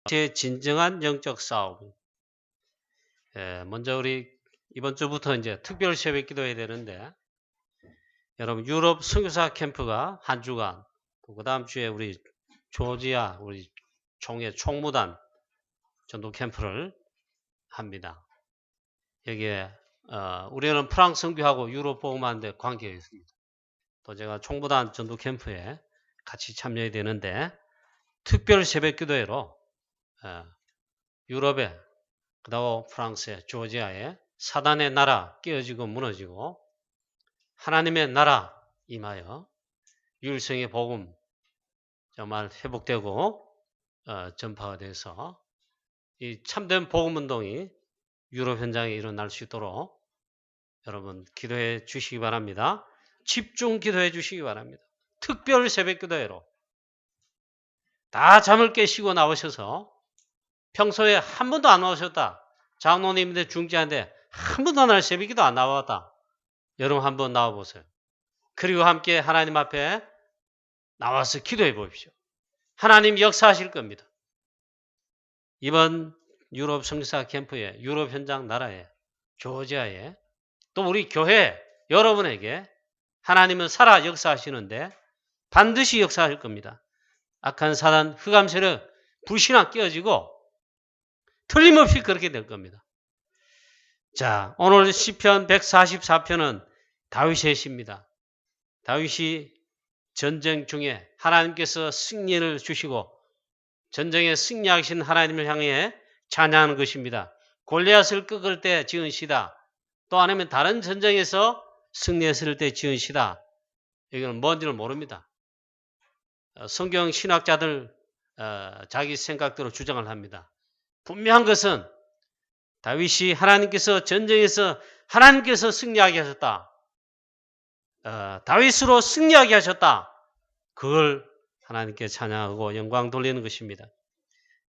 제 진정한 영적 싸움. 먼저 우리 이번 주부터 이제 특별 새벽 기도해야 되는데, 여러분 유럽 선교사 캠프가 한 주간, 그 다음 주에 우리 조지아 우리 총무단 전도 캠프를 합니다. 여기에 우리는 프랑스 선교하고 유럽 복음하는데 관계가 있습니다. 또 제가 총무단 전도 캠프에 같이 참여해야 되는데, 특별 새벽 기도회로 유럽에, 그다음 프랑스에, 조지아에 사단의 나라 깨어지고 무너지고 하나님의 나라 임하여 유일성의 복음 정말 회복되고 전파가 돼서 이 참된 복음 운동이 유럽 현장에 일어날 수 있도록 여러분 기도해 주시기 바랍니다. 집중 기도해 주시기 바랍니다. 특별 새벽 기도회로 다 잠을 깨시고 나오셔서, 평소에 한 번도 안 나오셨다, 장로님인데 중지한데 한 번도 안 할 새벽 기도 안 나왔다, 여러분 한번 나와보세요. 그리고 함께 하나님 앞에 나와서 기도해 보십시오. 하나님 역사하실 겁니다. 이번 유럽 선교사 캠프에, 유럽 현장 나라에, 조지아에, 또 우리 교회 여러분에게 하나님은 살아 역사하시는데 반드시 역사할 겁니다. 악한 사단, 흑암 세력, 불신앙 깨어지고 틀림없이 그렇게 될 겁니다. 자, 오늘 시편 144편은 다윗의 시입니다. 다윗이 전쟁 중에 하나님께서 승리를 주시고 전쟁에 승리하신 하나님을 향해 찬양하는 것입니다. 골리앗을 꺾을 때 지은 시다. 또 아니면 다른 전쟁에서 승리했을 때 지은 시다. 이건 뭔지를 모릅니다. 성경 신학자들 자기 생각대로 주장을 합니다. 분명한 것은 다윗이 하나님께서 전쟁에서 하나님께서 승리하게 하셨다, 다윗으로 승리하게 하셨다, 그걸 하나님께 찬양하고 영광 돌리는 것입니다.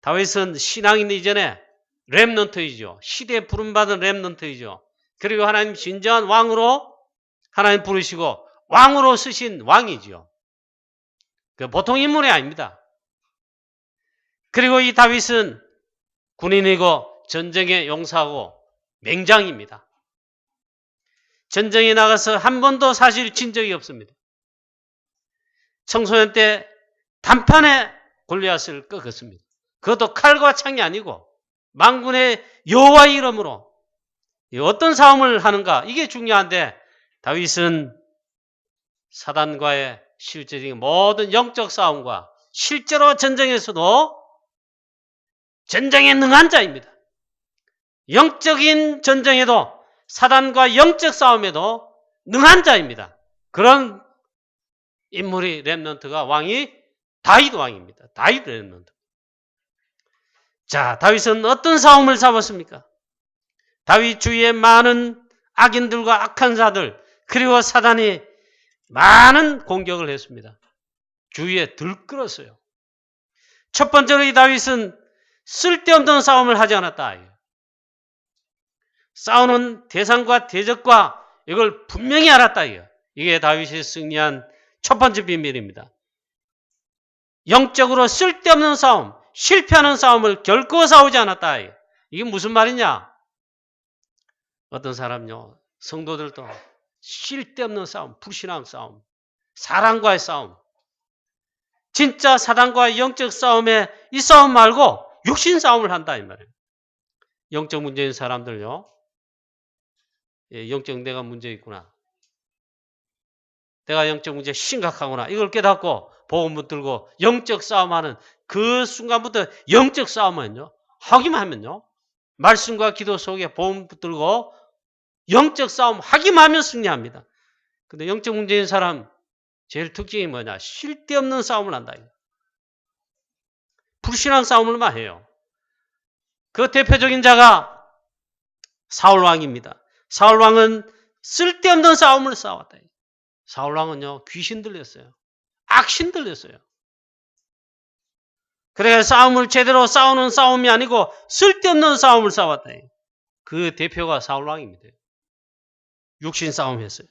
다윗은 신앙인 이전에 렘넌트이죠. 시대에 부름받은 렘넌트이죠. 그리고 하나님 진정한 왕으로 하나님 부르시고 왕으로 쓰신 왕이죠. 보통 인물이 아닙니다. 그리고 이 다윗은 군인이고 전쟁에 용사하고 맹장입니다. 전쟁에 나가서 한 번도 사실 진 적이 없습니다. 청소년 때 단판에 골리앗을 꺾었습니다. 그것도 칼과 창이 아니고 만군의 여호와의 이름으로. 어떤 싸움을 하는가, 이게 중요한데, 다윗은 사단과의 실제적인 모든 영적 싸움과 실제로 전쟁에서도 전쟁에 능한 자입니다. 영적인 전쟁에도, 사단과 영적 싸움에도 능한 자입니다. 그런 인물이 렘넌트가 왕이 다윗 왕입니다. 다윗 렘넌트. 자, 다윗은 어떤 싸움을 싸웠습니까? 다윗 주위에 많은 악인들과 악한 자들, 그리고 사단이 많은 공격을 했습니다. 주위에 들끓었어요. 첫 번째로 이 다윗은 쓸데없는 싸움을 하지 않았다. 싸우는 대상과 대적과 이걸 분명히 알았다. 이게 다윗이 승리한 첫 번째 비밀입니다. 영적으로 쓸데없는 싸움, 실패하는 싸움을 결코 싸우지 않았다. 이게 무슨 말이냐? 어떤 사람요, 성도들도 쓸데없는 싸움, 불신앙 싸움, 사랑과의 싸움, 진짜 사단과의 영적 싸움에 이 싸움 말고 육신 싸움을 한다 이 말이에요. 영적 문제인 사람들요, 영적 내가 문제 있구나, 내가 영적 문제 심각하구나, 이걸 깨닫고 복음 붙들고 영적 싸움하는 그 순간부터 영적 싸움은요, 하기만 하면요, 말씀과 기도 속에 복음 붙들고 영적 싸움 하기만 하면 승리합니다. 근데 영적 문제인 사람 제일 특징이 뭐냐? 쓸데없는 싸움을 한다. 불신앙 싸움을만 해요. 그 대표적인 자가 사울왕입니다. 사울왕은 쓸데없는 싸움을 싸웠다. 사울왕은요, 귀신 들렸어요. 악신 들렸어요. 그래서 싸움을 제대로 싸우는 싸움이 아니고 쓸데없는 싸움을 싸웠다. 그 대표가 사울왕입니다. 육신 싸움 했어요.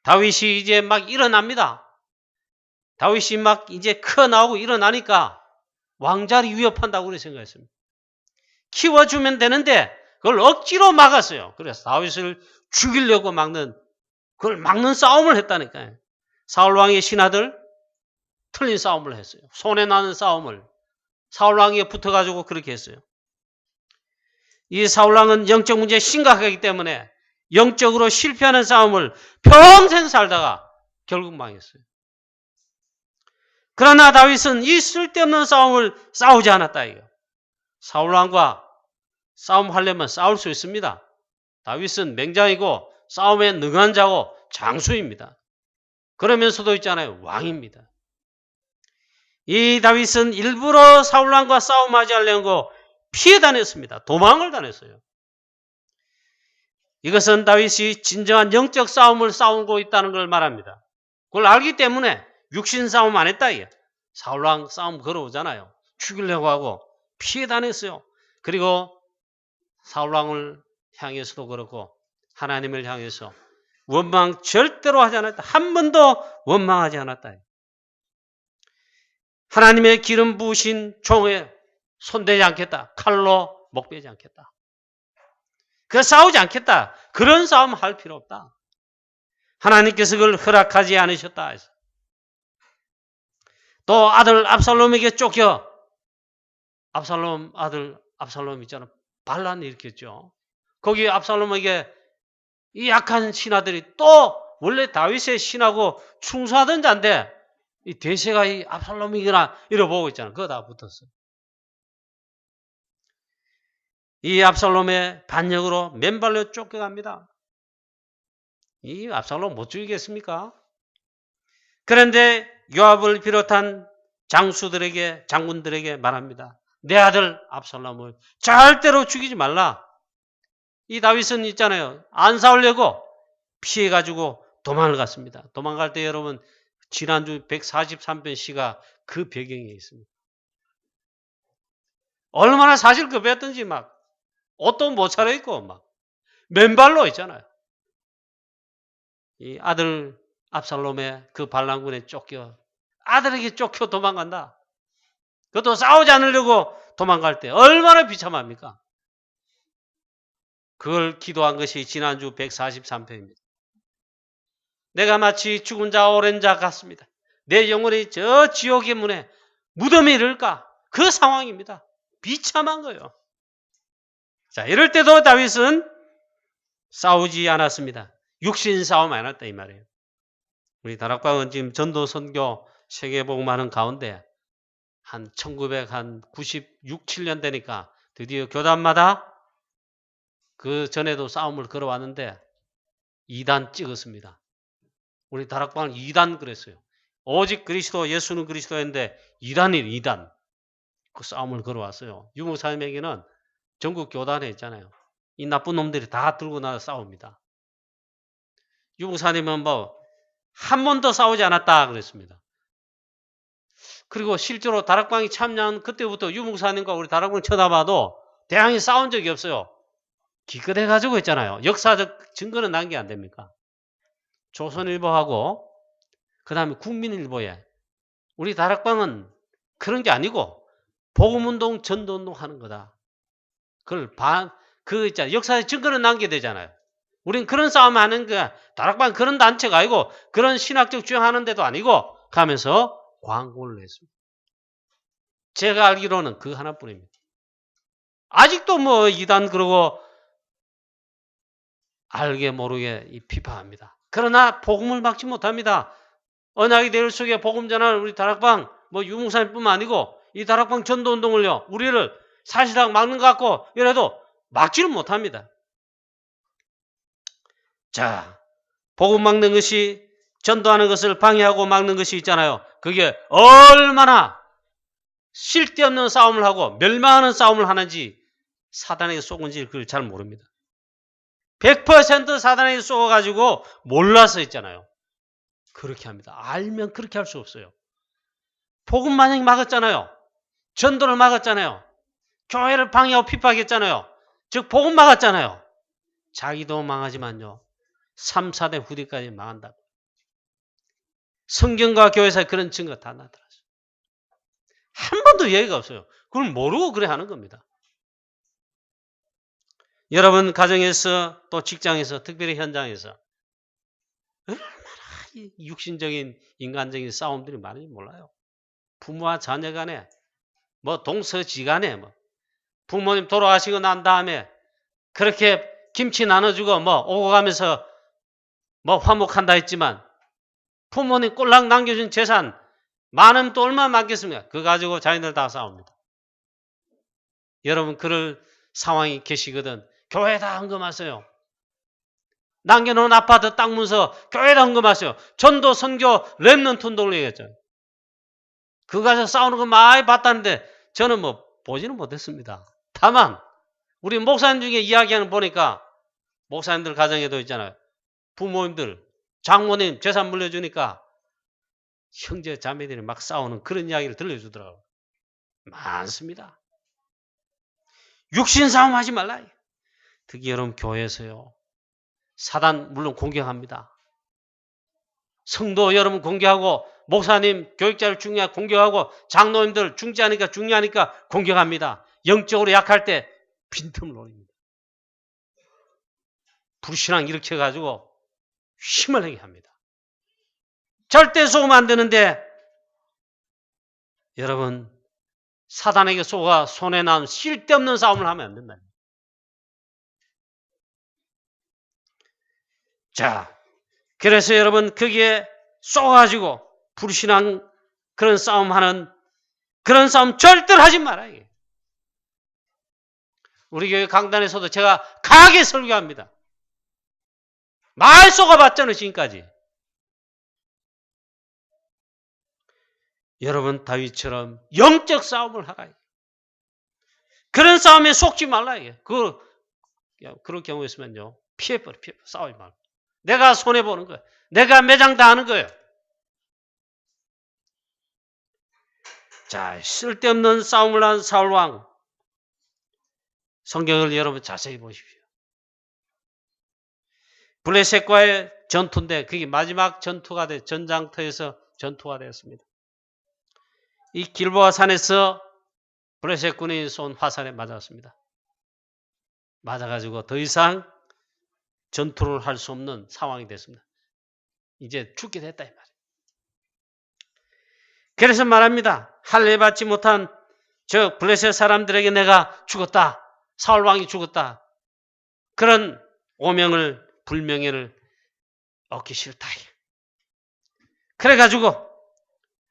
다윗이 이제 막 일어납니다. 다윗이 막 이제 커 나오고 일어나니까 왕자리 위협한다고 그렇게 생각했습니다. 키워주면 되는데 그걸 억지로 막았어요. 그래서 다윗을 죽이려고 그걸 막는 싸움을 했다니까요. 사울 왕의 신하들 틀린 싸움을 했어요. 손에 나는 싸움을 사울 왕에 붙어가지고 그렇게 했어요. 이 사울 왕은 영적 문제에 심각하기 때문에 영적으로 실패하는 싸움을 평생 살다가 결국 망했어요. 그러나 다윗은 이 쓸데없는 싸움을 싸우지 않았다 이거. 사울 왕과 싸움하려면 싸울 수 있습니다. 다윗은 맹장이고 싸움에 능한 자고 장수입니다. 그러면서도 있잖아요. 왕입니다. 이 다윗은 일부러 사울 왕과 싸움하지 않으려고 피해 다녔습니다. 도망을 다녔어요. 이것은 다윗이 진정한 영적 싸움을 싸우고 있다는 걸 말합니다. 그걸 알기 때문에 육신 싸움 안 했다 이게. 사울 왕 싸움 걸어오잖아요. 죽이려고 하고 피해 다녔어요. 그리고 사울 왕을 향해서도 그렇고 하나님을 향해서 원망 절대로 하지 않았다. 한 번도 원망하지 않았다. 하나님의 기름 부으신 종에 손대지 않겠다. 칼로 목 베지 않겠다. 싸우지 않겠다. 그런 싸움 할 필요 없다. 하나님께서 그걸 허락하지 않으셨다. 해서. 또 아들 압살롬에게 쫓겨 아들 압살롬 있잖아. 반란 일으켰죠. 거기 압살롬에게 이 약한 신하들이 또 원래 다윗의 신하고 충수하던 자인데 이 대세가 이 압살롬이구나 이러 보고 있잖아. 그거 다 붙었어. 이 압살롬의 반역으로 맨발로 쫓겨갑니다. 이 압살롬 못 죽이겠습니까? 그런데 요압을 비롯한 장수들에게 장군들에게 말합니다. 내 아들 압살롬을 절대로 죽이지 말라. 이 다윗은 있잖아요. 안 싸우려고 피해가지고 도망을 갔습니다. 도망갈 때 여러분 지난주 143편 시가 그 배경에 있습니다. 얼마나 사실 급했던지 막 옷도 못 차려입고 막 맨발로 있잖아요. 이 아들 압살롬의 그 반란군에 쫓겨 아들에게 쫓겨 도망간다. 그것도 싸우지 않으려고 도망갈 때 얼마나 비참합니까? 그걸 기도한 것이 지난주 143편입니다. 내가 마치 죽은 자 오랜 자 같습니다. 내 영혼이 저 지옥의 문에 무덤에 이를까? 그 상황입니다. 비참한 거예요. 자, 이럴 때도 다윗은 싸우지 않았습니다. 육신 싸움 안 했다 이 말이에요. 우리 다락방은 지금 전도 선교 세계복음하는 가운데 한 1996, 7년 되니까 드디어 교단마다 그 전에도 싸움을 걸어왔는데 2단 찍었습니다. 우리 다락방은 2단 그랬어요. 오직 그리스도 예수는 그리스도인데 2단이 2단 그 싸움을 걸어왔어요. 유목사님에게는 전국 교단에 있잖아요. 이 나쁜 놈들이 다 들고 나서 싸웁니다. 유목사님은 한 번도 싸우지 않았다 그랬습니다. 그리고 실제로 다락방이 참여한 그때부터 유목사님과 우리 다락방 쳐다봐도 대항이 싸운 적이 없어요. 기껏해가지고 있잖아요. 역사적 증거는 남게 안 됩니까? 조선일보하고 그 다음에 국민일보에 우리 다락방은 그런 게 아니고 복음운동, 전도운동 하는 거다. 역사적 증거는 남게 되잖아요. 우린 그런 싸움 하는 거야. 다락방 그런 단체가 아니고 그런 신학적 주장하는 데도 아니고 가면서 광고를 했습니다. 제가 알기로는 그 하나뿐입니다. 아직도 이단 그러고 알게 모르게 비판합니다. 그러나 복음을 막지 못합니다. 언약의 대열 속에 복음 전하는 우리 다락방 유목사님뿐만 아니고 이 다락방 전도운동을요. 우리를 사실상 막는 것 같고 이래도 막지는 못합니다. 자, 복음 막는 것이 전도하는 것을 방해하고 막는 것이 있잖아요. 그게 얼마나 쓸데없는 싸움을 하고 멸망하는 싸움을 하는지 사단에게 쏘은지 그걸 잘 모릅니다. 100% 사단에게 쏘아가지고 몰라서 있잖아요. 그렇게 합니다. 알면 그렇게 할 수 없어요. 복음 만약 막았잖아요. 전도를 막았잖아요. 교회를 방해하고 핍박했잖아요. 즉 복음 막았잖아요. 자기도 망하지만요. 3, 4대 후대까지 망한다고. 성경과 교회에서 그런 증거 다 나타났어요. 한 번도 얘기가 없어요. 그걸 모르고 그래 하는 겁니다. 여러분 가정에서 또 직장에서 특별히 현장에서 얼마나 육신적인 인간적인 싸움들이 많은지 몰라요. 부모와 자녀 간에 뭐 동서지간에 뭐 부모님 돌아가시고 난 다음에 그렇게 김치 나눠주고 뭐 오고 가면서 뭐 화목한다 했지만 부모님 꼴랑 남겨준 재산 많으면 또 얼마나 많겠습니까? 그거 가지고 자기들 다 싸웁니다. 여러분 그럴 상황이 계시거든. 교회에다 헌금하세요. 남겨놓은 아파트 땅 문서 교회에다 헌금하세요. 전도 선교 랩런트 운동을 얘기했죠. 그거 가지고 싸우는 거 많이 봤다는데 저는 뭐 보지는 못했습니다. 다만 우리 목사님 중에 이야기하는 보니까 목사님들 가정에도 있잖아요. 부모님들 장모님 재산 물려주니까 형제 자매들이 막 싸우는 그런 이야기를 들려주더라고요. 많습니다. 육신 싸움 하지 말라. 특히 여러분 교회에서요. 사단 물론 공격합니다. 성도 여러분 공격하고 목사님 교육자를 중요하게 공격하고 장로님들 중지하니까 공격합니다. 영적으로 약할 때 빈틈을 노립니다. 불신앙 일으켜가지고 힘을 내게 합니다. 절대 속으면 안 되는데 여러분 사단에게 속아 손에 난 쓸데없는 싸움을 하면 안 된다. 자, 그래서 여러분 거기에 쏘가지고 불신앙 그런 싸움하는 그런 싸움 절대로 하지 말아요. 우리 교회 강단에서도 제가 강하게 설교합니다. 말 쏘가봤잖아요 지금까지. 여러분 다윗처럼 영적 싸움을 하라. 그런 싸움에 속지 말라. 그럴 경우 있으면요 피해버려. 싸우지 말고. 내가 손해보는 거예요. 내가 매장당하는 거예요. 자, 쓸데없는 싸움을 한 사울왕. 성경을 여러분 자세히 보십시오. 블레셋과의 전투인데 그게 마지막 전투가 전장터에서 전투가 되었습니다. 이 길보아 산에서 블레셋 군이 쏜 화살에 맞았습니다. 맞아가지고 더 이상 전투를 할 수 없는 상황이 됐습니다. 이제 죽게 됐다 이 말이에요. 그래서 말합니다. 할례 받지 못한 저 블레셋 사람들에게 내가 죽었다. 사울 왕이 죽었다. 그런 오명을 불명예를 얻기 싫다. 그래가지고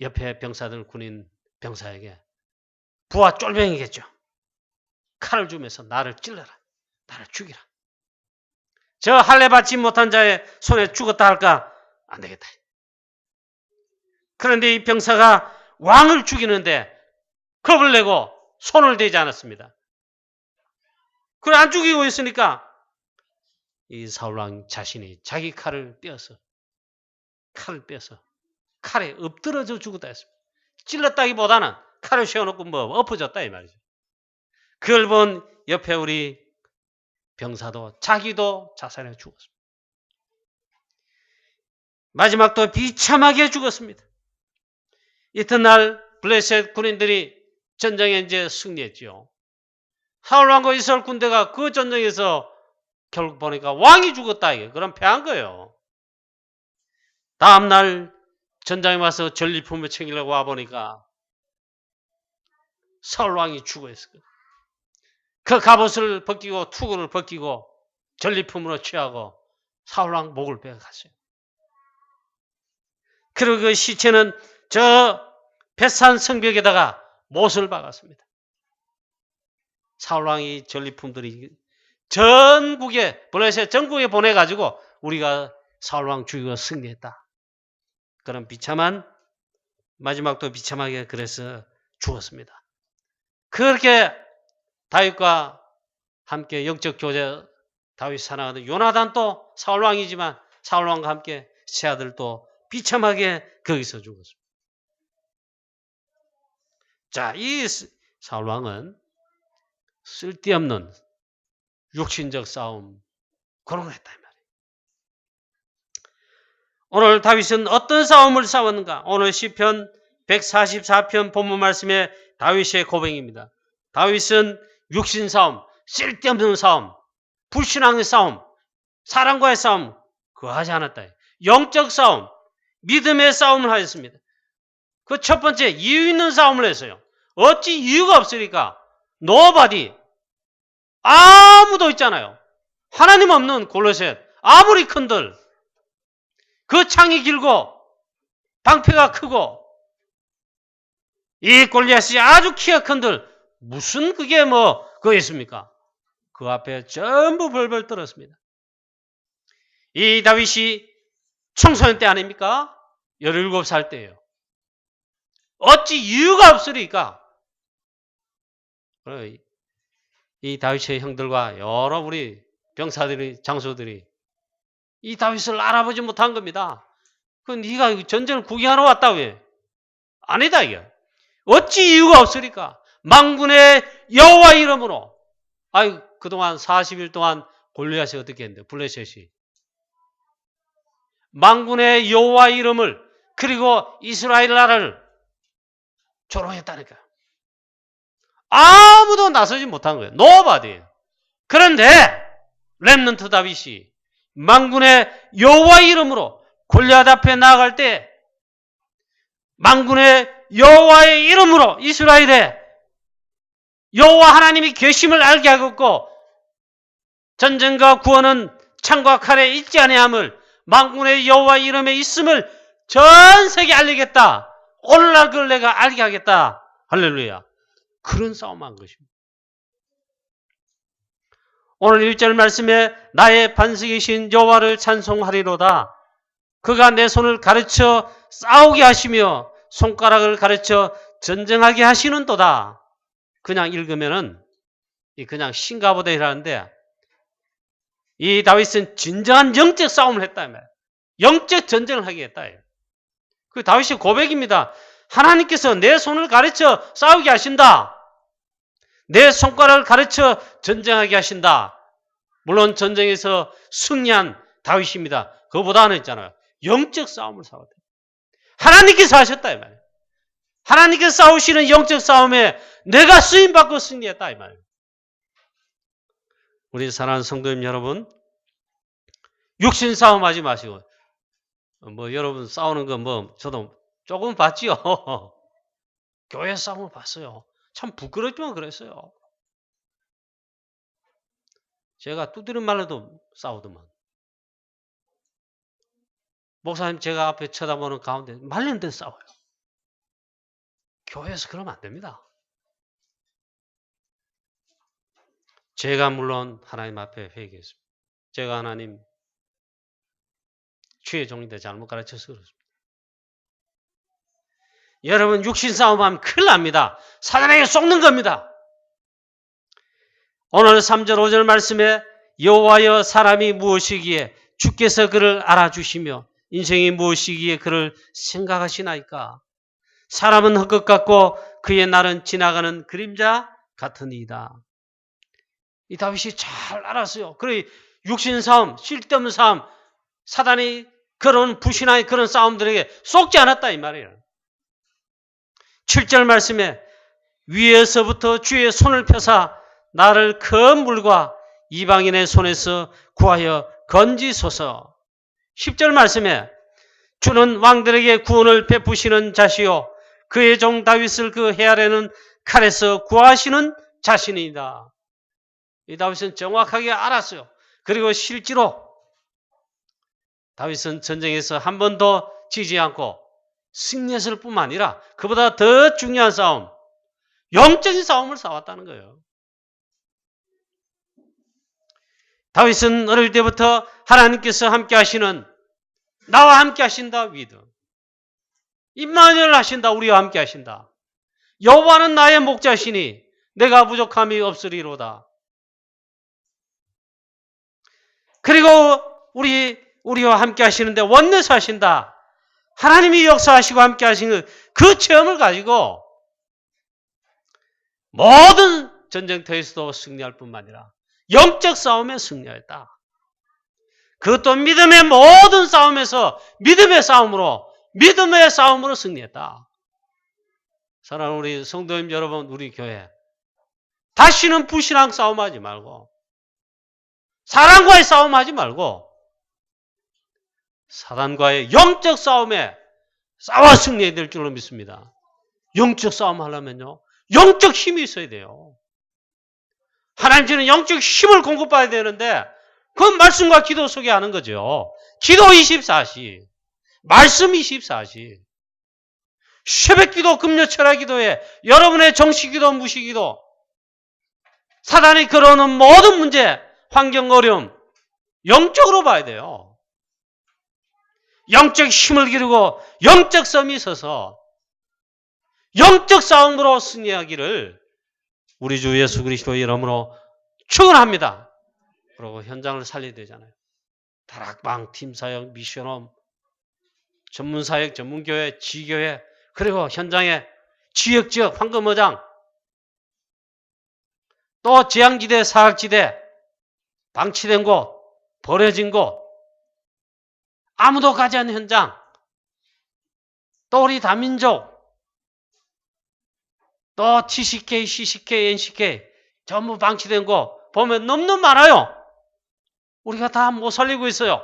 옆에 병사들 군인 병사에게 부하 쫄병이겠죠. 칼을 주면서 나를 찔러라. 나를 죽이라. 저 할례 받지 못한 자의 손에 죽었다 할까? 안 되겠다. 그런데 이 병사가 왕을 죽이는데 겁을 내고 손을 대지 않았습니다. 그래 안 죽이고 있으니까 이 사울왕 자신이 자기 칼을 빼어서 칼에 엎드러져 죽었다 했습니다. 찔렀다기보다는 칼을 씌워놓고 뭐 엎어졌다 이 말이죠. 그걸 본 옆에 우리 병사도 자기도 자살해 죽었습니다. 마지막 또 비참하게 죽었습니다. 이튿날 블레셋 군인들이 전쟁에 이제 승리했죠. 사울왕과 이스라엘 군대가 그 전쟁에서 결국 보니까 왕이 죽었다 이게 그럼 패한 거예요. 다음날 전장에 와서 전리품을 챙기려고 와보니까 사울왕이 죽어있어요. 그 갑옷을 벗기고 투구를 벗기고 전리품으로 취하고 사울왕 목을 빼앗았어요. 그리고 그 시체는 저 벳산 성벽에다가 못을 박았습니다. 사울왕이 전리품들이 전국에 블레셋 전국에 보내가지고 우리가 사울왕 죽이고 승리했다. 그런 비참한 마지막도 비참하게 그래서 죽었습니다. 그렇게 다윗과 함께 영적 교제 다윗 사랑하는 요나단도 사울왕이지만 사울왕과 함께 세 아들도 비참하게 거기서 죽었습니다. 자, 이 사울왕은 쓸데없는 육신적 싸움 그런 걸 했다 이 말이에요. 오늘 다윗은 어떤 싸움을 싸웠는가? 오늘 시편 144편 본문 말씀에 다윗의 고백입니다. 다윗은 육신 싸움, 쓸데없는 싸움, 불신앙의 싸움, 사람과의 싸움 그거 하지 않았다. 영적 싸움, 믿음의 싸움을 하였습니다. 그 첫 번째 이유 있는 싸움을 했어요. 어찌 이유가 없으니까? Nobody. 아무도 있잖아요. 하나님 없는 골로셋. 아무리 큰들 그 창이 길고 방패가 크고 이 골리앗이 아주 키가 큰들 무슨 그게 그거 있습니까? 그 앞에 전부 벌벌 떨었습니다. 이 다윗이 청소년 때 아닙니까? 17살 때예요. 어찌 이유가 없으리까? 이 다윗의 형들과 여러 우리 병사들이, 장소들이 이 다윗을 알아보지 못한 겁니다. 네가 전쟁을 구경하러 왔다 왜? 아니다 이게. 어찌 이유가 없으리까? 만군의 여호와 이름으로. 그동안 40일 동안 골리앗이 어떻게 했는데 블레셋이 만군의 여호와 이름을 그리고 이스라엘 나라를 조롱했다니까요. 아무도 나서지 못한 거예요. Nobody. 그런데 렘넌트 다윗이 만군의 여호와 이름으로 골리앗 앞에 나아갈 때 만군의 여호와의 이름으로 이스라엘에 여호와 하나님이 계심을 알게 하겠고 전쟁과 구원은 창과 칼에 있지 아니함을 만군의 여호와 이름에 있음을 전 세계에 알리겠다. 오늘날 그걸 내가 알게 하겠다. 할렐루야. 그런 싸움한 것입니다. 오늘 1절 말씀에 나의 반석이신 여호와를 찬송하리로다. 그가 내 손을 가르쳐 싸우게 하시며 손가락을 가르쳐 전쟁하게 하시는도다. 그냥 읽으면은 그냥 신가보다라는데 이 다윗은 진정한 영적 싸움을 했다. 영적 전쟁을 하게 했다. 그 다윗의 고백입니다. 하나님께서 내 손을 가르쳐 싸우게 하신다. 내 손가락을 가르쳐 전쟁하게 하신다. 물론 전쟁에서 승리한 다윗입니다. 그거보다는 있잖아요. 영적 싸움을 싸웠다. 하나님께서 하셨다 이 말이에요. 하나님께서 싸우시는 영적 싸움에 내가 쓰임받고 승리했다 이 말이에요. 우리 사랑하는 성도님 여러분, 육신 싸움 하지 마시고 여러분 싸우는 거 저도 조금 봤지요. 교회 싸움을 봤어요. 참 부끄럽지만 그랬어요. 제가 두드린 말로도 싸우더만. 목사님 제가 앞에 쳐다보는 가운데 말렸는데 싸워요. 교회에서 그러면 안 됩니다. 제가 물론 하나님 앞에 회개했습니다. 제가 하나님 주의 종인데 잘못 가르쳐서 그렇습니다. 여러분 육신 싸움하면 큰일 납니다. 사단에게 속는 겁니다. 오늘 3절 5절 말씀에 여호와여 사람이 무엇이기에 주께서 그를 알아주시며 인생이 무엇이기에 그를 생각하시나이까. 사람은 헛것 같고 그의 날은 지나가는 그림자 같으니이다. 이 다윗이 잘 알았어요. 그래 육신 싸움, 쓸데없는 싸움, 사단이 그런 불신앙의 그런 싸움들에게 속지 않았다 이 말이에요. 7절 말씀에 위에서부터 주의 손을 펴사 나를 큰 물과 이방인의 손에서 구하여 건지소서. 10절 말씀에 주는 왕들에게 구원을 베푸시는 자시요 그의 종 다윗을 그 헤아려는 칼에서 구하시는 자신이다. 이 다윗은 정확하게 알았어요. 그리고 실제로 다윗은 전쟁에서 한 번도 지지 않고 승리했을 뿐만 아니라 그보다 더 중요한 싸움, 영적인 싸움을 싸웠다는 거예요. 다윗은 어릴 때부터 하나님께서 함께 하시는, 나와 함께 하신다 믿음, 임마누엘 하신다, 우리와 함께 하신다, 여호와는 나의 목자시니 내가 부족함이 없으리로다. 그리고 우리와 함께 하시는데 원내서 하신다. 하나님이 역사하시고 함께 하시는 그 체험을 가지고 모든 전쟁터에서도 승리할 뿐만 아니라 영적 싸움에 승리했다. 그것도 믿음의 모든 싸움에서 믿음의 싸움으로 승리했다. 사랑하는 우리 성도님 여러분, 우리 교회 다시는 불신앙 싸움하지 말고 사람과의 싸움하지 말고 사단과의 영적 싸움에 싸워 승리해야 될 줄로 믿습니다. 영적 싸움 하려면요, 영적 힘이 있어야 돼요. 하나님 주는 영적 힘을 공급받아야 되는데 그건 말씀과 기도 속에 하는 거죠. 기도 24시, 말씀 24시, 새벽기도, 금요철야 기도에 여러분의 정시기도, 무시기도, 사단이 걸어오는 모든 문제, 환경 어려움 영적으로 봐야 돼요. 영적 힘을 기르고 영적 썸이 있어서 영적 싸움으로 승리하기를 우리 주 예수 그리스도의 이름으로 축원합니다. 그리고 현장을 살려야 되잖아요. 다락방, 팀사역, 미션홈, 전문사역, 전문교회, 지교회, 그리고 현장에 지역, 황금어장, 또 재앙지대, 사학지대, 방치된 곳, 버려진 곳, 아무도 가지 않는 현장, 또 우리 다민족, 또 TCK, CCK, NCK 전부 방치된 곳 보면 너무 많아요. 우리가 다 못 살리고 있어요.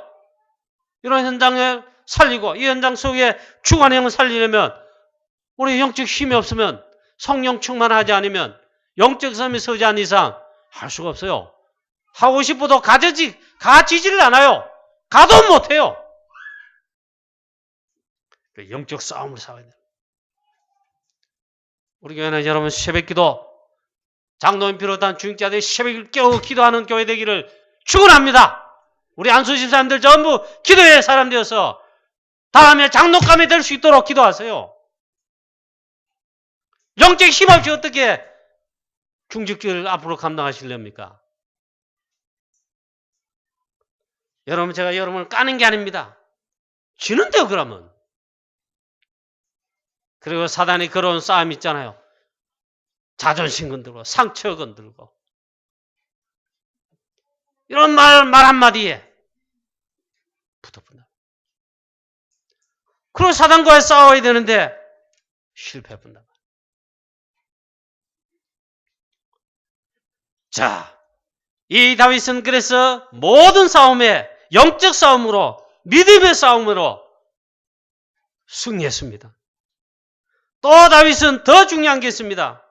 이런 현장을 살리고 이 현장 속에 주관형을 살리려면 우리 영적 힘이 없으면 성령 충만하지 않으면 영적 삶이 서지 않는 이상 할 수가 없어요. 하고 싶어도 가지지를 않아요. 가도 못해요. 영적 싸움을 싸워야 돼요. 우리 교회는 여러분 새벽기도, 장로님 비롯한 중직자들이 새벽을 깨우고 기도하는 교회 되기를 축원합니다. 우리 안수집사님들 전부 기도의 사람 되어서 다음에 장로감이 될 수 있도록 기도하세요. 영적 힘 없이 어떻게 중직들을 앞으로 감당하시렵니까? 여러분, 제가 여러분을 까는 게 아닙니다. 지는데요, 그러면. 그리고 사단이 걸어온 싸움 있잖아요. 자존심 건들고 상처 건들고 이런 말 한마디에 붙어본다. 그리고 사단과 싸워야 되는데 실패해본다. 자, 이 다윗은 그래서 모든 싸움에 영적 싸움으로, 믿음의 싸움으로 승리했습니다. 또 다윗은 더 중요한 게 있습니다.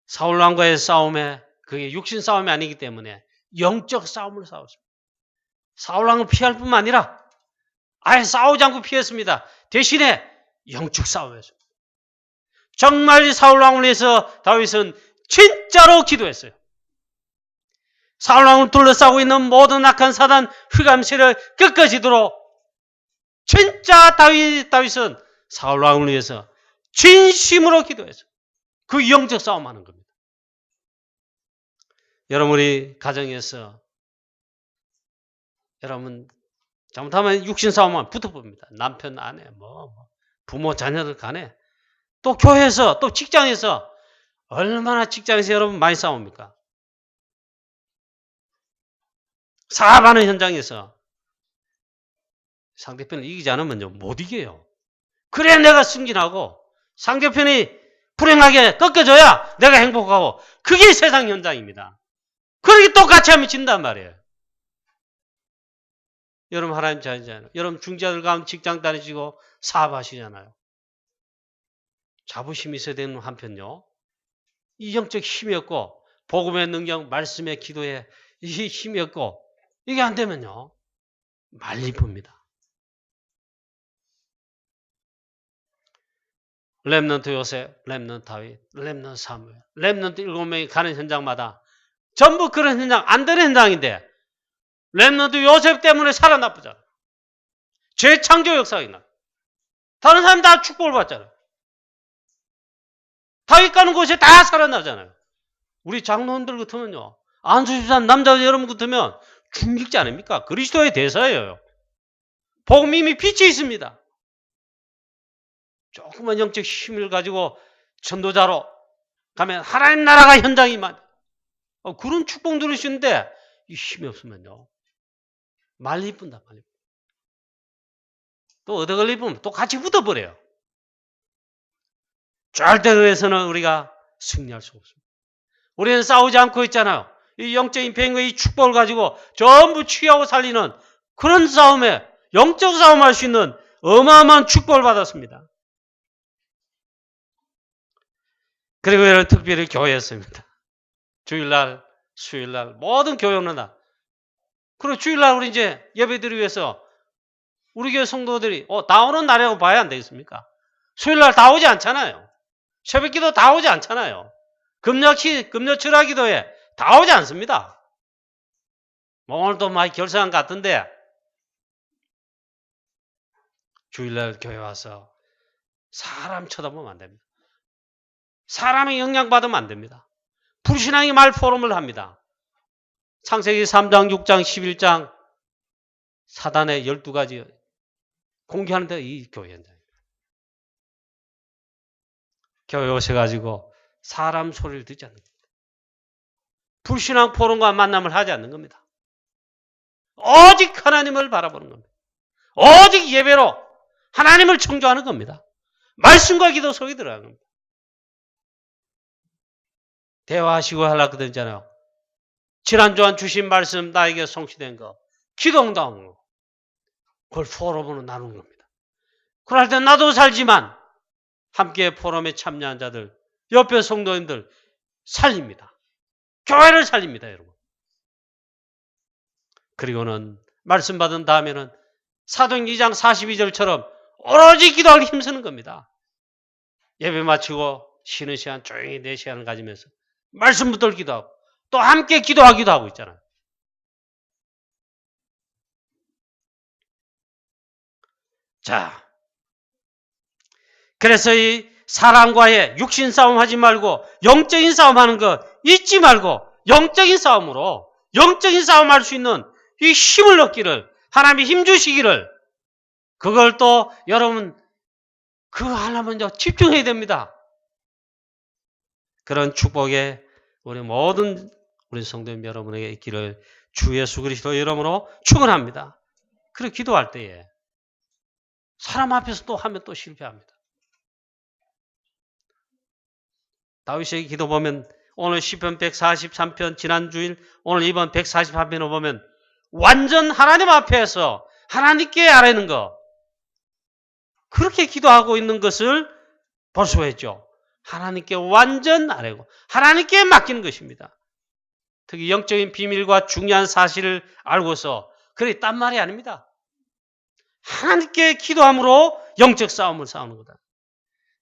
사울왕과의 싸움에, 그게 육신 싸움이 아니기 때문에 영적 싸움을 싸웠습니다. 사울왕을 피할 뿐만 아니라 아예 싸우지 않고 피했습니다. 대신에 영적 싸움이었습니다. 정말 사울왕을 위해서 다윗은 진짜로 기도했어요. 사울왕을 둘러싸고 있는 모든 악한 사단 흑암세를 꺾어지도록 진짜 다윗은 사울왕을 위해서 진심으로 기도했어요. 그 영적 싸움하는 겁니다. 여러분, 우리 가정에서 여러분 잘못하면 육신 싸움만 붙어봅니다. 남편, 아내, 부모, 자녀들 간에, 또 교회에서, 또 직장에서, 얼마나 직장에서 여러분 많이 싸웁니까? 사업하는 현장에서 상대편을 이기지 않으면요, 못 이겨요. 그래 내가 승진하고 상대편이 불행하게 꺾여줘야 내가 행복하고, 그게 세상 현장입니다. 그렇게 똑같이 하면 진단 말이에요. 여러분 하나님 자녀잖아요. 여러분 중자들 가면 직장 다니시고 사업하시잖아요. 자부심이 있어야 되는 한편요, 이 영적 힘이 없고 복음의 능력, 말씀의 기도에 이 힘이 없고 이게 안 되면요 말리쁩니다. 렘넌트 요셉, 렘넌트 다윗, 렘넌트 사무엘, 렘넌트 7명이 가는 현장마다 전부 그런 현장, 안 되는 현장인데 렘넌트 요셉 때문에 살아나쁘잖아요. 재창조 역사가 있나? 다른 사람 다 축복을 받잖아요. 다윗 가는 곳에 다 살아나잖아요. 우리 장로님들 같으면요, 안수집사님 남자 여러분 같으면 중직자 아닙니까? 그리스도의 대사예요. 복음 이미 빛이 있습니다. 조그만 영적 힘을 가지고 전도자로 가면 하나님 나라가 현장이만, 그런 축복 누릴 수 있는데 이 힘이 없으면요 말리뿐다. 또 얻어 걸리면 또 같이 붙어버려요. 절대 그래서는 우리가 승리할 수 없습니다. 우리는 싸우지 않고 있잖아요. 이 영적인 병의 축복을 가지고 전부 취하고 살리는 그런 싸움에 영적 싸움할 수 있는 어마어마한 축복을 받았습니다. 그리고 이런 특별히 교회였습니다. 주일날, 수요일날 모든 교회 오는 날. 그리고 주일날 우리 이제 예배드리기 위해서 우리 교회 성도들이 다 오는 날이라고 봐야 안 되겠습니까? 수요일날 다 오지 않잖아요. 새벽기도 다 오지 않잖아요. 금요철학 기도에 다 오지 않습니다. 오늘도 많이 결석한 것 같은데 주일날 교회 와서 사람 쳐다보면 안 됩니다. 사람의 영향받으면 안 됩니다. 불신앙이 말 포럼을 합니다. 창세기 3장, 6장, 11장 사단의 12가지 공개하는데 이 교회 현장입니다. 교회 오셔가지고 사람 소리를 듣지 않는 겁니다. 불신앙 포럼과 만남을 하지 않는 겁니다. 오직 하나님을 바라보는 겁니다. 오직 예배로 하나님을 청조하는 겁니다. 말씀과 기도 속에 들어가는 겁니다. 대화하시고 하려고 그러잖아요. 지난주에 주신 말씀 나에게 성취된 거 기도응답으로 그걸 포럼으로 나누는 겁니다. 그럴 때 나도 살지만 함께 포럼에 참여한 자들 옆에 성도님들 살립니다. 교회를 살립니다, 여러분. 그리고는 말씀 받은 다음에는 사도행 2장 42절처럼 오로지 기도하기 힘쓰는 겁니다. 예배 마치고 쉬는 시간 조용히 4시간을 가지면서 말씀 붙들 기도하고 또 함께 기도하기도 하고 있잖아요. 자, 그래서 이 사람과의 육신 싸움 하지 말고 영적인 싸움 하는 거 잊지 말고 영적인 싸움으로 영적인 싸움 할 수 있는 이 힘을 얻기를 하나님이 힘 주시기를 그걸 또 여러분 그거 하려면 집중해야 됩니다. 그런 축복에 우리 모든 우리 성도님 여러분에게 있기를 주 예수 그리스도 이름으로 축원합니다. 그리고 기도할 때에 사람 앞에서 또 하면 또 실패합니다. 다윗의 기도 보면 오늘 시편 143편 지난주일 오늘 이번 141편을 보면 완전 하나님 앞에서 하나님께 아뢰는 거 그렇게 기도하고 있는 것을 볼 수가 있죠. 하나님께 완전 아뢰고 하나님께 맡기는 것입니다. 특히 영적인 비밀과 중요한 사실을 알고서 그래 딴 말이 아닙니다. 하나님께 기도함으로 영적 싸움을 싸우는 거다.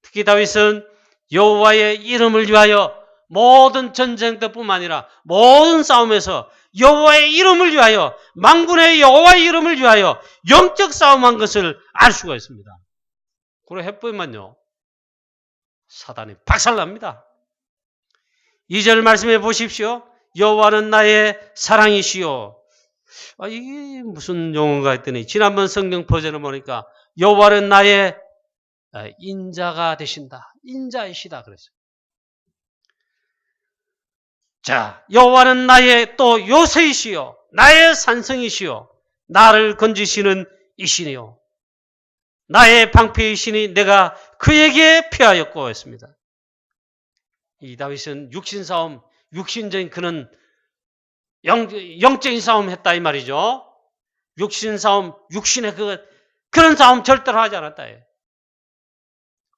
특히 다윗은 여호와의 이름을 위하여 모든 전쟁터뿐만 아니라 모든 싸움에서 여호와의 이름을 위하여 만군의 여호와의 이름을 위하여 영적 싸움한 것을 알 수가 있습니다. 그래 해보면요 사단이 박살납니다. 2절 말씀해 보십시오. 여호와는 나의 사랑이시요. 이게 무슨 용어가 했더니 지난번 성경 버전을 보니까 여호와는 나의 인자가 되신다. 인자이시다 그랬어요. 자, 여호와는 나의 또 요새이시요. 나의 산성이시요. 나를 건지시는 이시니요. 나의 방패이시니 내가 그에게 피하였고 했습니다. 이 다윗은 육신싸움, 육신적인 그는 영적인 싸움 했다 이 말이죠. 육신싸움, 육신의 그런 싸움 절대로 하지 않았다.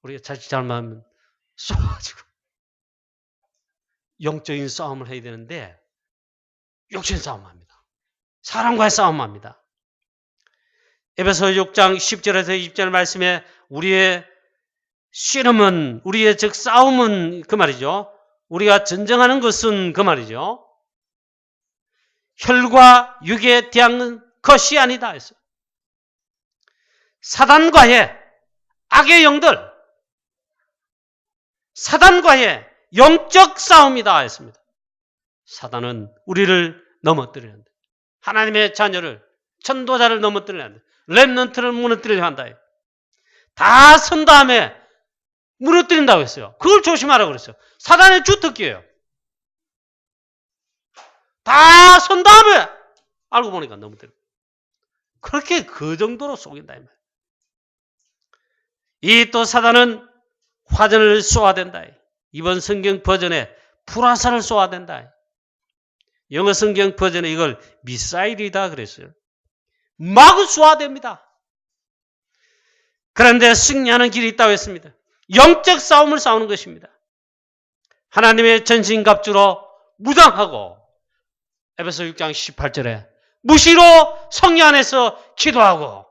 우리가 자칫 잘못하면 쏘가지고 영적인 싸움을 해야 되는데 육신 싸움합니다. 사람과의 싸움합니다. 에베소 6장 10절에서 20절 말씀에 우리의 씨름은 우리의 즉 싸움은 그 말이죠. 우리가 전쟁하는 것은 그 말이죠. 혈과 육에 대한 것이 아니다 했어요. 사단과의 악의 영들, 사단과의 영적 싸움이다 했습니다. 사단은 우리를 넘어뜨리는데 하나님의 자녀를 전도자를 넘어뜨리는데 렘넌트를 무너뜨리려 한다. 다 선 다음에 무너뜨린다고 했어요. 그걸 조심하라고 그랬어요. 사단의 주특기예요. 다 선 다음에 알고 보니까 넘어뜨려. 그렇게 그 정도로 속인다 이 말. 이 또 사단은 화전을 쏘아야 된다. 이번 성경 버전에 불화살을 쏘아야 된다. 영어 성경 버전에 이걸 미사일이다 그랬어요. 마구 쏘아야 됩니다. 그런데 승리하는 길이 있다고 했습니다. 영적 싸움을 싸우는 것입니다. 하나님의 전신갑주로 무장하고 에베소 6장 18절에 무시로 성령 안에서 기도하고.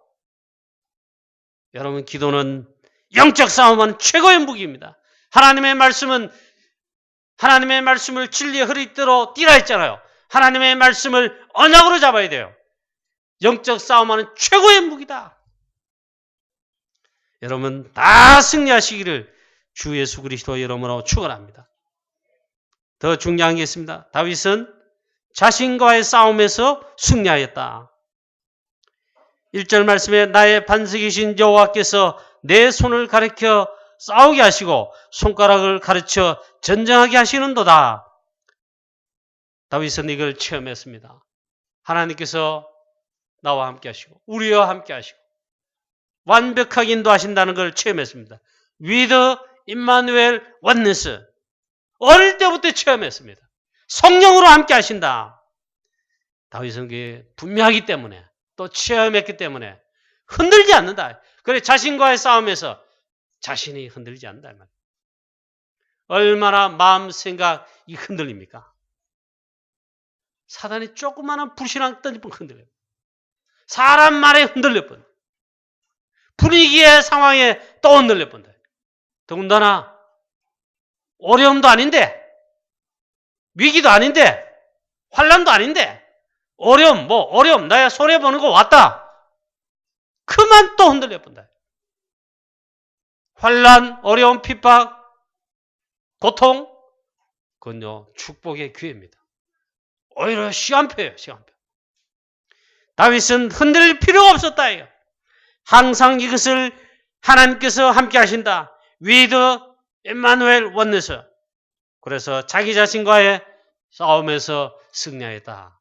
여러분, 기도는 영적 싸움은 최고의 무기입니다. 하나님의 말씀을 진리의 흐릿대로 띠라 했잖아요. 하나님의 말씀을 언약으로 잡아야 돼요. 영적 싸움하는 최고의 무기다. 여러분 다 승리하시기를 주 예수 그리스도 이름으로 축원합니다. 더 중요한 게 있습니다. 다윗은 자신과의 싸움에서 승리하였다. 1절 말씀에 나의 반석이신 여호와께서 내 손을 가리켜 싸우게 하시고 손가락을 가르쳐 전쟁하게 하시는도다. 다윗은 이걸 체험했습니다. 하나님께서 나와 함께 하시고 우리와 함께 하시고 완벽하게 인도하신다는 걸 체험했습니다. With Emmanuel Oneness. 어릴 때부터 체험했습니다. 성령으로 함께 하신다. 다윗은 그게 분명하기 때문에 또 체험했기 때문에 흔들지 않는다. 그래 자신과의 싸움에서 자신이 흔들리지 않는다. 얼마나 마음 생각이 흔들립니까? 사단이 조그마한 불신앙 던질 뿐 흔들려요. 사람 말에 흔들릴 뿐. 분위기의 상황에 또 흔들릴 뿐. 더군다나 어려움도 아닌데 위기도 아닌데 환난도 아닌데 어려움 나야 손해보는 거 왔다. 그만 또 흔들려 본다. 환난, 어려움, 핍박, 고통, 그건요 축복의 기회입니다. 오히려 시간표예요. 시간표. 다윗은 흔들릴 필요가 없었다. 이거. 항상 이것을 하나님께서 함께 하신다. With Emmanuel Oneness. 그래서 자기 자신과의 싸움에서 승리하였다.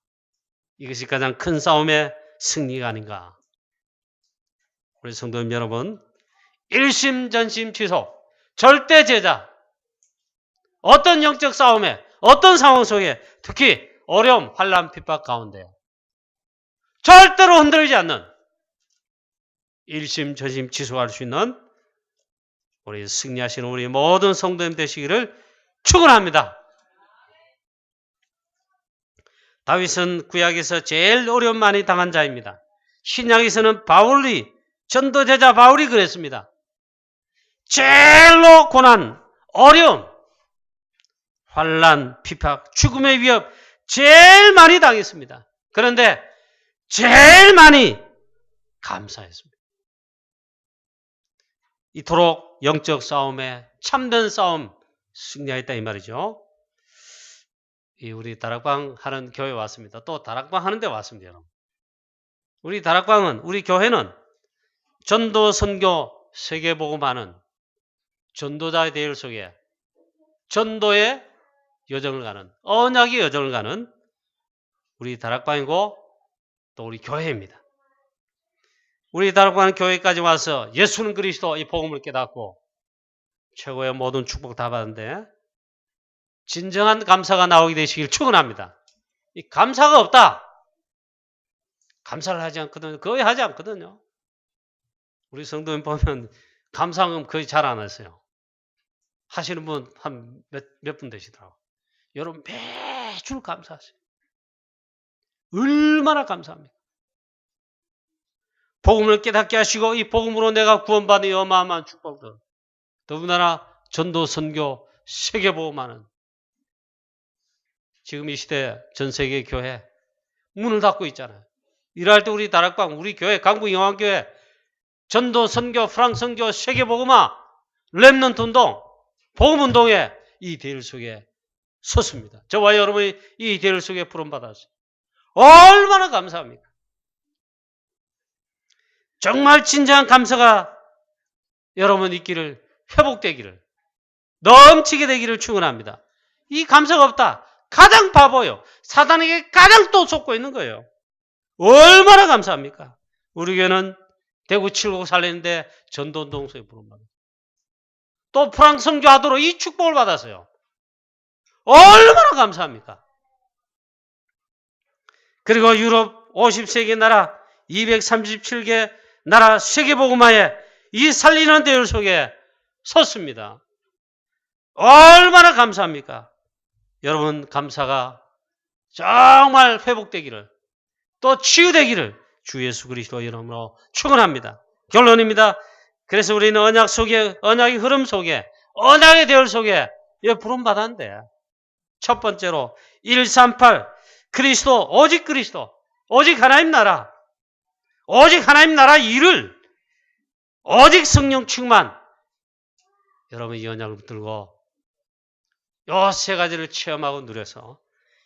이것이 가장 큰 싸움의 승리가 아닌가. 우리 성도님 여러분, 일심전심취소, 절대 제자. 어떤 영적 싸움에, 어떤 상황 속에, 특히 어려움, 환난, 핍박 가운데 절대로 흔들리지 않는 일심전심취소할 수 있는 우리 승리하시는 우리 모든 성도님 되시기를 축원합니다. 다윗은 구약에서 제일 어려움 많이 당한 자입니다. 신약에서는 전도제자 바울이 그랬습니다. 제일로 고난, 어려움, 환난, 핍박, 죽음의 위협 제일 많이 당했습니다. 그런데 제일 많이 감사했습니다. 이토록 영적 싸움에 참된 싸움 승리하였다 이 말이죠. 우리 다락방 하는 교회 왔습니다. 또 다락방 하는 데 왔습니다. 여러분. 우리 교회는 전도, 선교, 세계복음하는 전도자의 대열 속에 전도의 여정을 가는, 언약의 여정을 가는 우리 다락방이고 또 우리 교회입니다. 우리 다락방 교회까지 와서 예수는 그리스도 이 복음을 깨닫고 최고의 모든 축복 다 받는데 진정한 감사가 나오게 되시길 축원합니다. 이 감사가 없다. 감사를 하지 않거든요. 거의 하지 않거든요. 우리 성도님 보면 감사금 거의 잘 안 하세요. 하시는 분 한 몇 분 되시더라고요. 여러분 매주 감사하세요. 얼마나 감사합니까? 복음을 깨닫게 하시고 이 복음으로 내가 구원받는 어마어마한 축복들. 더군다나 전도, 선교, 세계복음하는 지금 이 시대 전 세계 교회 문을 닫고 있잖아요. 일할 때 우리 다락방, 우리 교회, 강북영화교회 전도, 선교, 프랑스 선교, 세계복음화, 렘넌트 운동, 복음운동에 이 대열 속에 섰습니다. 저와 여러분이 이 대열 속에 부름받았어요. 얼마나 감사합니까? 정말 진정한 감사가 여러분 있기를, 회복되기를, 넘치게 되기를 축원합니다. 이 감사가 없다. 가장 바보요. 사단에게 가장 또 속고 있는 거예요. 얼마나 감사합니까? 우리 교회는 대구 7구 살리는데 전도운동소에 부름받아요. 또 프랑스 선교하도록 이 축복을 받았어요. 얼마나 감사합니까? 그리고 유럽 50세계 나라 237개 나라 세계복음화에 이 살리는 대열 속에 섰습니다. 얼마나 감사합니까? 여러분 감사가 정말 회복되기를 또 치유되기를 주 예수 그리스도 이름으로 축원합니다. 결론입니다. 그래서 우리는 언약 속에, 언약의 흐름 속에, 언약의 대열 속에 부름받았는데 첫 번째로 138 그리스도, 오직 하나님 나라, 오직 하나님 나라 일을, 오직 성령 충만. 여러분 이 언약을 붙들고 요 세 가지를 체험하고 누려서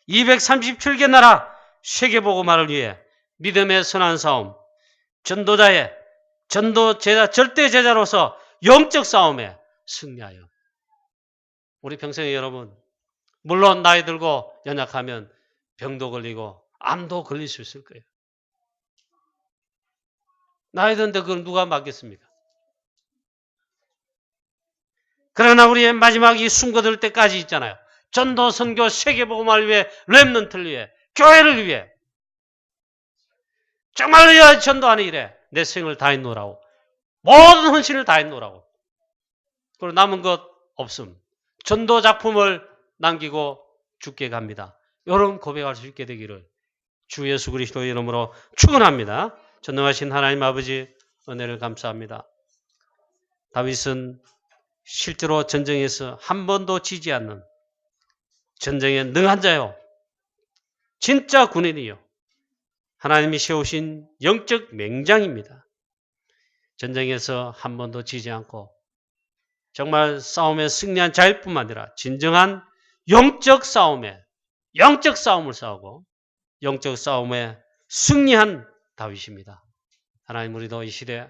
237개 나라 세계복음화를 위해 믿음의 선한 싸움, 전도자의 전도제자, 절대 제자로서 영적 싸움에 승리하여 우리 평생에 여러분 물론 나이 들고 연약하면 병도 걸리고 암도 걸릴 수 있을 거예요. 나이 드는데 그걸 누가 막겠습니까? 그러나 우리의 마지막 이 숨거들 때까지 있잖아요. 전도, 선교, 세계복음화를 위해, 렘넌트를 위해, 교회를 위해 정말로 전도하는 일에 내 생을 다했노라고, 모든 헌신을 다했노라고. 그리고 남은 것 없음. 전도 작품을 남기고 죽게 갑니다. 이런 고백할 수 있게 되기를 주 예수 그리스도의 이름으로 축원합니다. 전능하신 하나님 아버지 은혜를 감사합니다. 다윗은 실제로 전쟁에서 한 번도 지지 않는 전쟁에 능한 자요. 진짜 군인이요. 하나님이 세우신 영적 맹장입니다. 전쟁에서 한 번도 지지 않고 정말 싸움에 승리한 자일 뿐만 아니라 진정한 영적 싸움을 싸우고 영적 싸움에 승리한 다윗입니다. 하나님 우리도 이 시대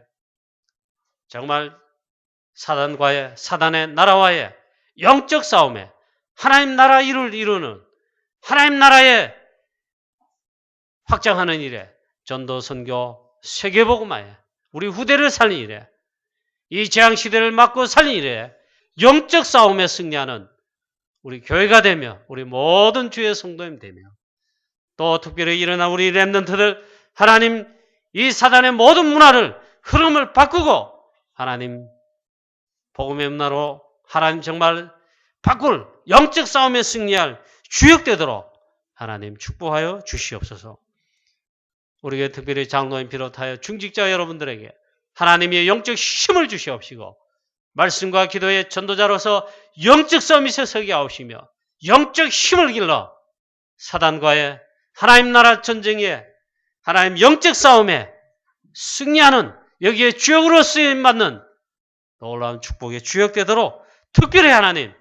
정말 사단의 나라와의 영적 싸움에 하나님 나라 일을 이루는 하나님 나라의 확장하는 일에 전도, 선교, 세계복음화에 우리 후대를 살린 일에 이 재앙시대를 막고 살린 일에 영적 싸움에 승리하는 우리 교회가 되며 우리 모든 주의 성도님 되며 또 특별히 일어난 우리 렘넌트들 하나님 이 사단의 모든 문화를 흐름을 바꾸고 하나님 복음의 문화로 하나님 정말 바꿀 영적 싸움에 승리할 주역되도록 하나님 축복하여 주시옵소서. 우리에게 특별히 장로님 비롯하여 중직자 여러분들에게 하나님의 영적 힘을 주시옵시고 말씀과 기도의 전도자로서 영적 싸움에 서게 하옵시며 영적 힘을 길러 사단과의 하나님 나라 전쟁에 하나님 영적 싸움에 승리하는 여기에 주역으로 쓰임받는 놀라운 축복의 주역되도록 특별히 하나님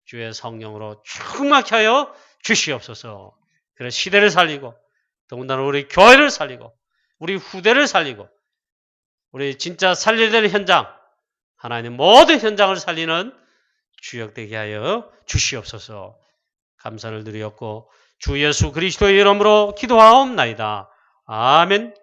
주의 성령으로 충만케 하여 주시옵소서. 그래서 시대를 살리고 더군다나 우리 교회를 살리고 우리 후대를 살리고 우리 진짜 살려야 될 현장 하나님 모든 현장을 살리는 주역되게 하여 주시옵소서. 감사를 드리었고 주 예수 그리스도의 이름으로 기도하옵나이다. 아멘.